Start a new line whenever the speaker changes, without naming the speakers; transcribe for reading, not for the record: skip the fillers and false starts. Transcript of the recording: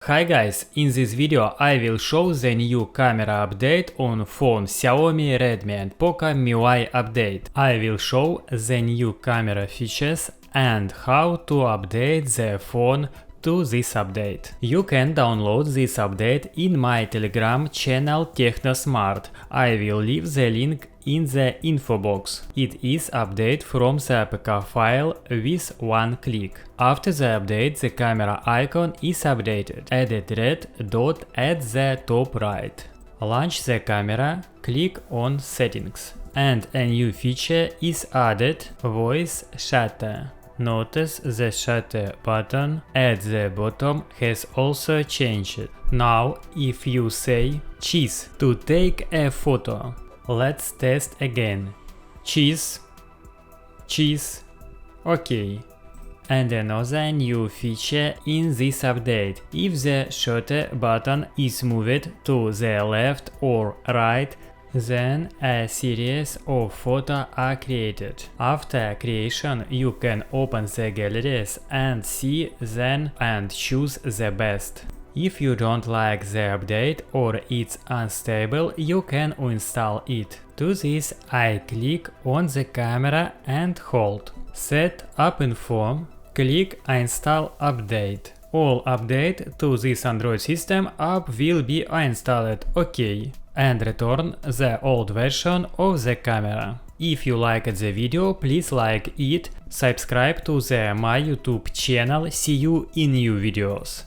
Hi guys, in this video I will show the new camera update on phone Xiaomi, Redmi and Poco MIUI update. I will show the new camera features and how to update the phone to this update. You can download this update in my Telegram channel Techno. I will leave the link in the info box. It is update from the APK file with one click. After the update, the camera icon is updated. Add a red dot at the top right. Launch the camera, click on settings. And a new feature is added, voice shutter. Notice the shutter button at the bottom has also changed. Now if you say cheese to take a photo, let's test again. Cheese, cheese, OK. And another new feature in this update, if the shutter button is moved to the left or right, then a series of photos are created. After creation, you can open the galleries and see them and choose the best. If you don't like the update or it's unstable, you can uninstall it. To this, I click on the camera and hold. Set up info, click Install Update. All update to this Android system app will be installed, OK, and return the old version of the camera. If you liked the video, please like it, subscribe to my YouTube channel, see you in new videos.